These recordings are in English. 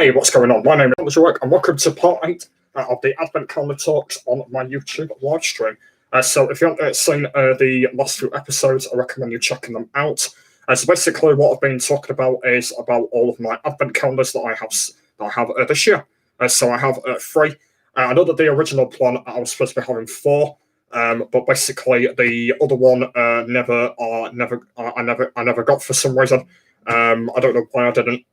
Hey, what's going on? My name is Rick, and welcome to part 8 of the Advent Calendar Talks on my YouTube live stream. So if you haven't seen the last few episodes, I recommend you checking them out. So basically what I've been talking about is about all of my Advent calendars that I have this year. So I have 3. I know that the original plan I was supposed to be having 4, but basically the other one I never got for some reason. I don't know why I didn't.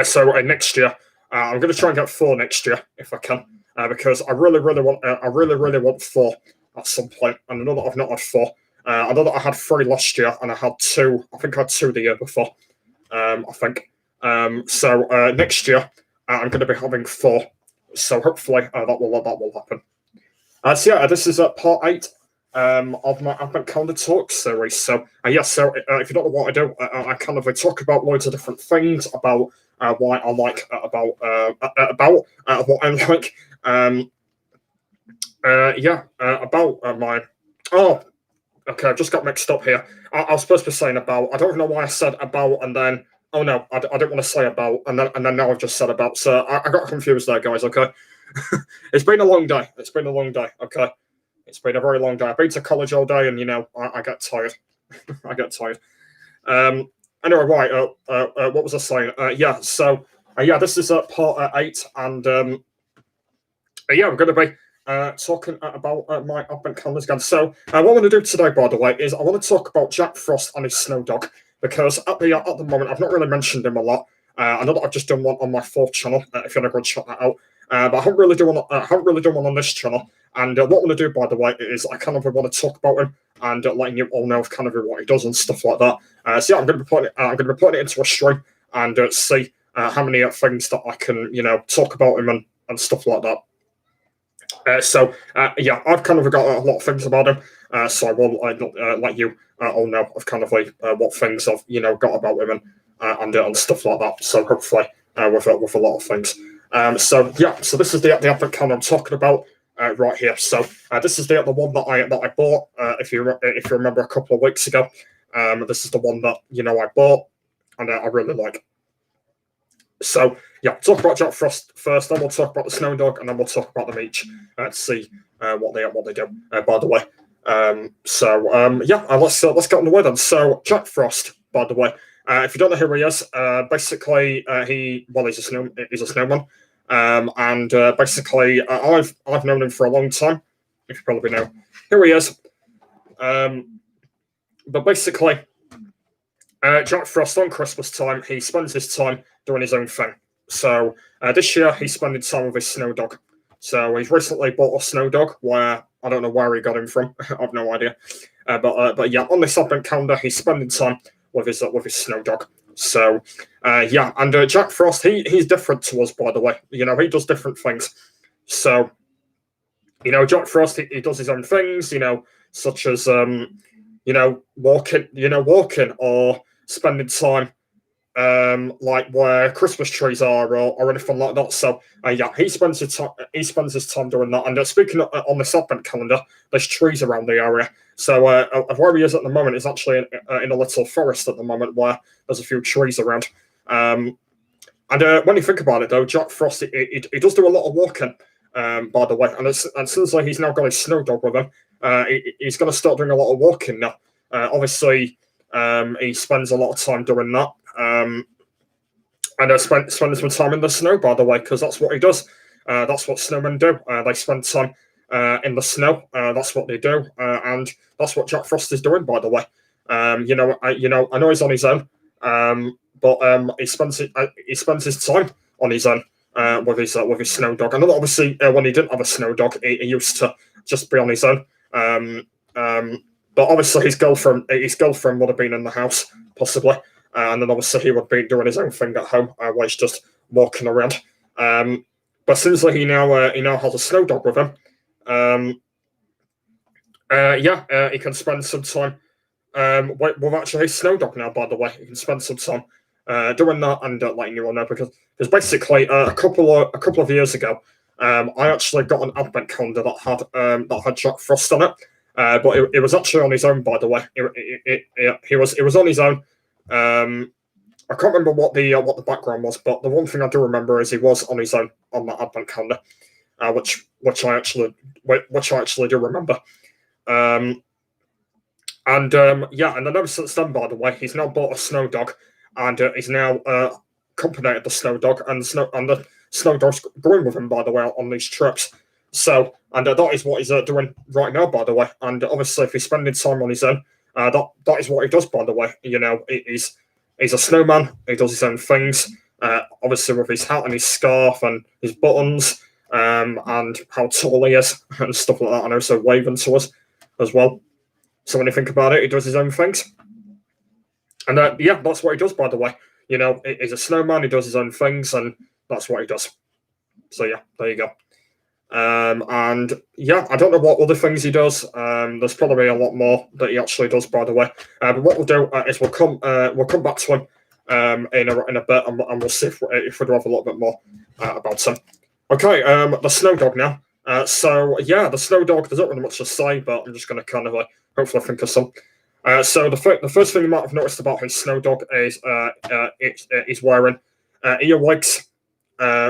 So next year, I'm going to try and get 4 next year if I can, because I really want 4 at some point. And I know that I've not had 4. I know that I had 3 last year, and I had 2. I think I had 2 the year before. I think. So next year, I'm going to be having 4. So hopefully that will happen. So yeah, this is part 8. Of my Advent Calendar Talks series. So so if you don't know what I do, I kind of talk about loads of different things about why I like about what I like. About my okay, I just got mixed up here. I was supposed to be saying about. I don't know why I said about and then oh no, I didn't want to say about and then now I've just said about. So I got confused there, guys. Okay, it's been a long day. Okay. It's been a very long day. I've been to college all day, and I get tired. I get tired. Anyway, right. What was I saying? This is part 8, and we're going to be talking about my Advent calendars again. So, what I want to do today, by the way, is I want to talk about Jack Frost and his snow dog, because at the moment I've not really mentioned him a lot. I know that I've just done one on my 4th channel. If you want to go and check that out. But I haven't really done one on this channel. And what I want to do, by the way, is I kind of want to talk about him and letting you all know kind of what he does and stuff like that. I'm going to be putting it into a stream and see how many things that I can talk about him and stuff like that. I've kind of got a lot of things about him. So I will let you all know of kind of what things I've got about him and stuff like that. So hopefully with a lot of things. So this is the Advent calendar I'm talking about right here. So this is the one that I bought. If you remember a couple of weeks ago, this is the one that I bought and I really like. So talk about Jack Frost first, then we'll talk about the snow dog, and then we'll talk about them each to see what they do. By the way, let's get on the way then. So Jack Frost, by the way. If you don't know who he is, basically he's a snowman, and basically I've known him for a long time. If you probably know who he is, but basically Jack Frost on Christmas time he spends his time doing his own thing. So this year he's spending time with his snow dog. So he's recently bought a snow dog where I don't know where he got him from. I've no idea, but on this Advent calendar he's spending time with his snow dog. So Jack Frost he's different to us, by the way. He does different things. So Jack Frost he does his own things, such as walking or spending time like where Christmas trees are or anything like that. So he spends his time doing that. And speaking on this Advent calendar, there's trees around the area. So where he is at the moment is actually in a little forest at the moment where there's a few trees around. And when you think about it, though, Jack Frost he does do a lot of walking, by the way. And since he's now got his snow dog with him, he's going to start doing a lot of walking now. Obviously, he spends a lot of time doing that. And spending some time in the snow, by the way, because that's what he does. That's what snowmen do. They spend time in the snow. That's what they do, and that's what Jack Frost is doing, by the way. I know he's on his own, but he spends his time on his own with his snow dog. I know that obviously when he didn't have a snow dog, he used to just be on his own. But obviously his girlfriend would have been in the house possibly. And then obviously he would be doing his own thing at home, where he's just walking around. But since he now has a snow dog with him, he can spend some time with actually his snow dog now. By the way, he can spend some time doing that and letting you all know because basically a couple of years ago, I actually got an Advent calendar that had Jack Frost on it, but it was actually on his own. By the way, it was on his own. I can't remember what the background was, but the one thing I do remember is he was on his own on that advent calendar, which I actually do remember. Yeah, and I know since then, by the way, he's now bought a snow dog, and he's now accompanied the snow dog, and the snow dog's going with him, by the way, on these trips. So, and that is what he's doing right now, by the way. And obviously, if he's spending time on his own, that is what he does, by the way. You know, he's a snowman. He does his own things. Obviously, with his hat and his scarf and his buttons, and how tall he is and stuff like that, and also waving to us as well. So when you think about it, he does his own things. And yeah, that's what he does, by the way. You know, he's a snowman, he does his own things, and that's what he does. So yeah, there you go. And yeah, I don't know what other things he does. There's probably a lot more that he actually does, by the way. But what we'll do is we'll come back to him in a bit, and we'll see if we do have a little bit more about him. Okay, the snow dog now. So yeah, the snow dog. There's not really much to say, but I'm just going to kind of hopefully think of some. So the first thing you might have noticed about his snow dog is he's wearing earwigs,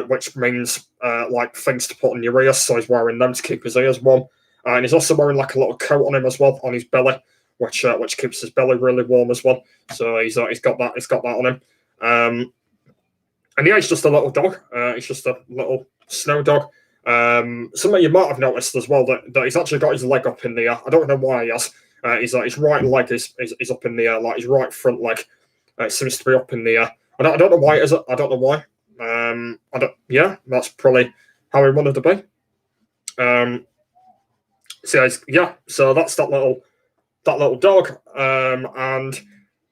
which means like things to put on your ears. So he's wearing them to keep his ears warm, and he's also wearing like a little coat on him as well on his belly, which keeps his belly really warm as well. So he's got that on him. And yeah, he's just a little dog. He's just a little snow dog. Something you might have noticed as well that he's actually got his leg up in the air. I don't know why he has. His right leg is up in the air, like his right front leg. It seems to be up in the air. I don't know why it is. I don't know why. Yeah, that's probably how he wanted to be. So that's that little dog. And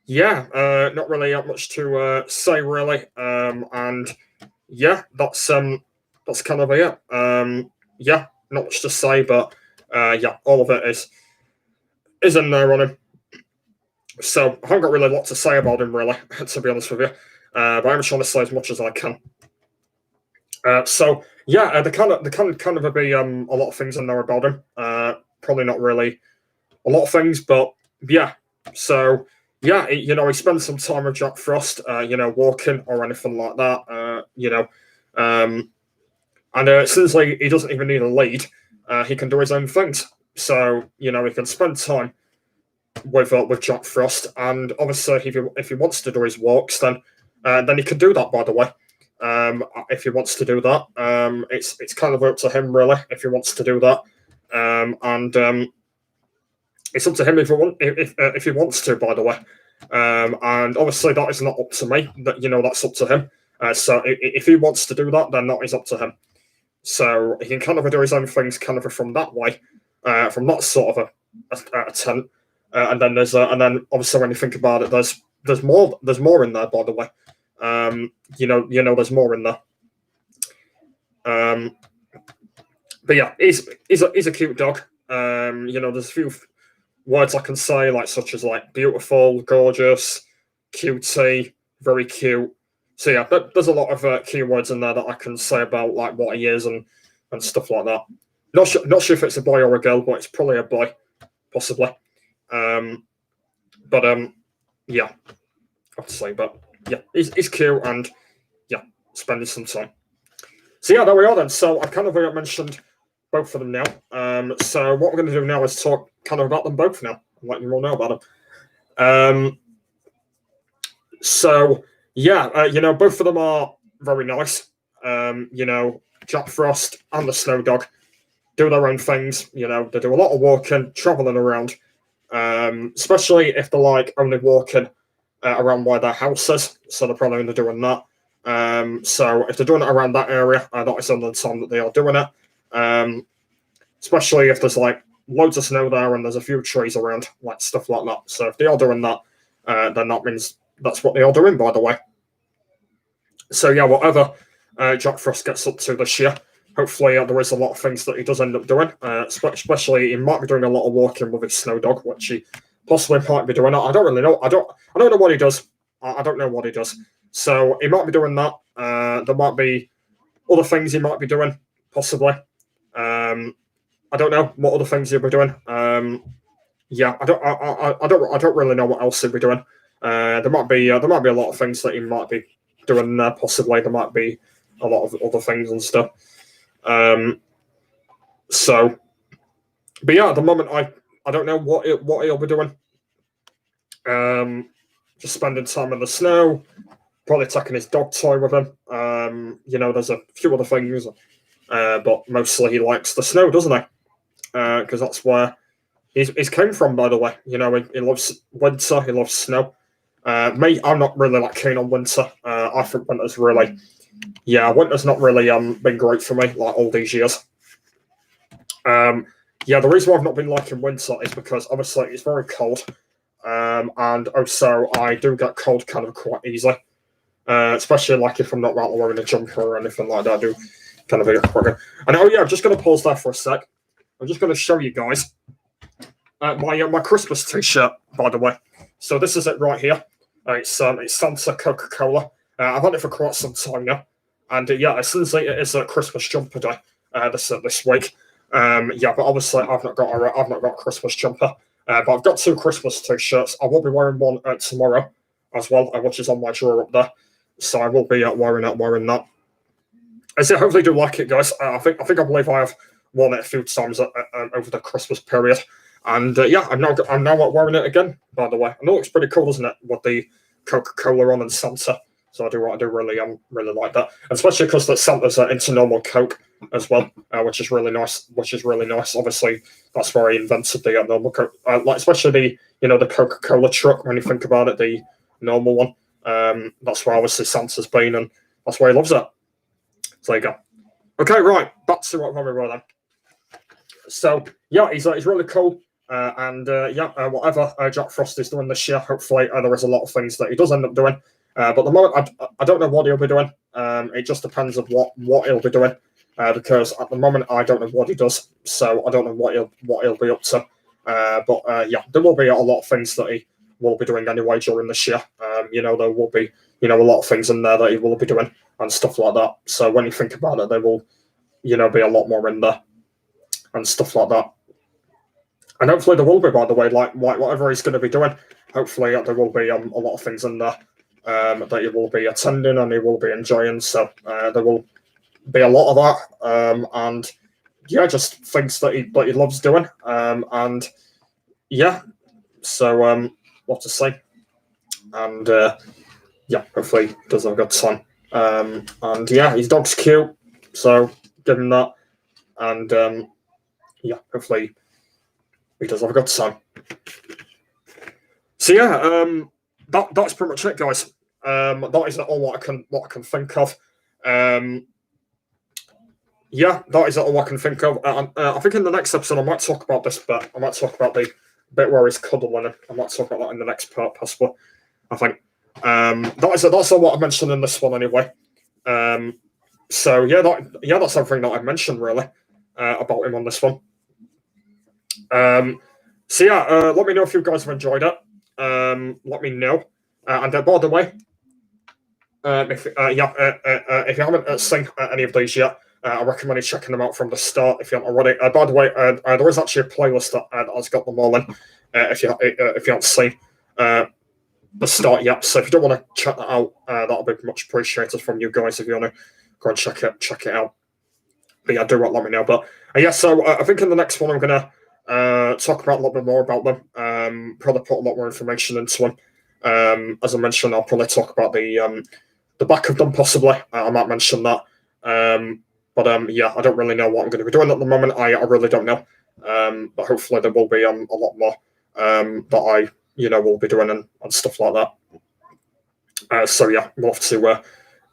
yeah, not really much to say really. And yeah, that's kind of it. Yeah, not much to say, but yeah, all of it is in there on him. So I haven't got really a lot to say about him, really, to be honest with you. But I'm trying to say as much as I can. So yeah, there can be a lot of things in there about him. Probably not really a lot of things, but yeah. So yeah, he spends some time with Jack Frost, walking or anything like that. And since he doesn't even need a lead, he can do his own things. So he can spend time with Jack Frost, and obviously if he wants to do his walks, then he can do that. By the way, if he wants to do that, it's kind of up to him really if he wants to do that, and it's up to him if he wants to. By the way, and obviously that is not up to me. That's up to him. So if he wants to do that, then that is up to him. So he can kind of do his own things, kind of from that way, from that sort of a tent. And then obviously when you think about it, there's more in there, by the way. There's more in there. But yeah, he's a cute dog. There's a few words I can say, like such as like beautiful, gorgeous, cutie, very cute. So yeah, there's a lot of keywords in there that I can say about like what he is and stuff like that. Not sure if it's a boy or a girl, but it's probably a boy, possibly. Yeah, I have to say, but yeah, he's cute and yeah, spending some time. So yeah, there we are then. So I've kind of mentioned both of them now. So what we're going to do now is talk kind of about them both now and let you all know about them. So yeah, both of them are very nice. Jack Frost and the Snow Dog do their own things. They do a lot of walking, traveling around, especially if they're like only walking around where their house is. So they're probably only doing that. So if they're doing it around that area, that is on the time that they are doing it. Especially if there's like loads of snow there and there's a few trees around, like stuff like that. So if they are doing that, then that means that's what they are doing, by the way. So yeah, whatever Jack Frost gets up to this year, hopefully there is a lot of things that he does end up doing. Especially he might be doing a lot of walking with his Snow Dog, which he possibly might be doing. I don't really know. I don't know what he does. I don't know what he does. So he might be doing that. There might be other things he might be doing, possibly. I don't know what other things he'll be doing. Yeah, I don't really know what else he'll be doing. There might be a lot of things that he might be doing there. Possibly there might be a lot of other things and stuff. So, but yeah, at the moment I don't know what he'll be doing. Just spending time in the snow, probably taking his dog toy with him. There's a few other things, but mostly he likes the snow, doesn't he? Because that's where he's came from, by the way. He loves winter, he loves snow. Me, I'm not really that keen on winter. I think winter's not really been great for me like all these years. The reason why I've not been liking winter is because obviously it's very cold, and also I do get cold kind of quite easily, especially like if I'm not wearing a jumper or anything like that. I do kind of get quicker. And I'm just going to pause there for a sec. I'm just going to show you guys my Christmas T-shirt, by the way. So this is it right here. It's Santa Coca-Cola. I've had it for quite some time now, and essentially it is a Christmas jumper day this week. But obviously I've not got a Christmas jumper, but I've got 2 Christmas T-shirts. I will be wearing one tomorrow as well, which is on my drawer up there. So I will be wearing that. I say hopefully you do like it, guys. I believe I have worn it a few times over the Christmas period. And I'm now wearing it again, by the way. And it looks pretty cool, doesn't it? With the Coca-Cola on and Santa. So I do really like that. And especially because that Santa's into normal Coke as well, which is really nice. Obviously, that's where he invented the normal Coke. Especially the Coca-Cola truck, when you think about it, the normal one. That's where obviously Santa's been, and that's why he loves it. So there you go. Okay, right, back to what we were then. So he's really cool, whatever Jack Frost is doing this year, hopefully there is a lot of things that he does end up doing. But at the moment, I don't know what he'll be doing. It just depends on what he'll be doing, because at the moment I don't know what he does, so I don't know what he'll be up to. There will be a lot of things that he will be doing anyway during this year. There will be a lot of things in there that he will be doing and stuff like that. So when you think about it, there will be a lot more in there and stuff like that. And hopefully there will be, by the way, like whatever he's going to be doing, hopefully there will be a lot of things in there that he will be attending and he will be enjoying. So there will be a lot of that, and just things that he loves doing, so what to say, and hopefully he does have a good time, and his dog's cute, so give him that, and hopefully he does have a good time. So that's pretty much it, guys. That is all what I can think of. That is all I can think of. I think in the next episode I might talk about this bit. I might talk about the bit where he's cuddling, and I might talk about that in the next part, possibly. I think that's all what I mentioned in this one, anyway. That's everything that I mentioned really about him on this one. Let me know if you guys have enjoyed it. Let me know. And by the way, if you haven't seen any of these yet, I recommend you checking them out from the start if you haven't already. By the way, there is actually a playlist that has got them all in. If you haven't seen the start yet, so if you don't want to check that out, that'll be much appreciated from you guys if you want to go and check it out. But do let me know. But so I think in the next one I'm gonna talk about a little bit more about them. Probably put a lot more information into them. As I mentioned, I'll probably talk about the back of them possibly. I might mention that. I don't really know what I'm going to be doing at the moment. I really don't know. But hopefully there will be a lot more that I will be doing and stuff like that. We'll have to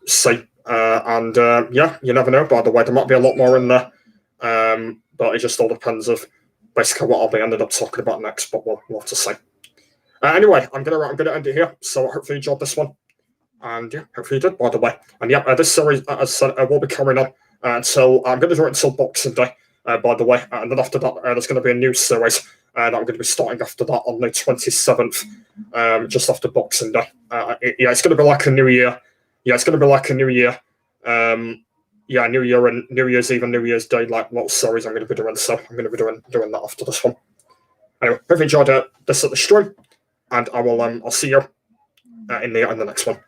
see. You never know. By the way, there might be a lot more in there. But it just all depends of basically what I'll be ended up talking about next. But we'll have to see. Anyway, I'm gonna end it here. So hopefully you enjoyed this one. And hopefully you did, by the way. And this series, as I said, will be carrying on until I'm going to do it until Boxing Day, by the way. And then after that, there's going to be a new series that I'm going to be starting after that on the 27th, just after Boxing Day. It's going to be like a new year. It's going to be like a new year. New Year and New Year's Eve and New Year's Day, like little series I'm going to be doing. So I'm going to be doing that after this one. Anyway, hope you enjoyed this at the stream, and I'll see you in the next one.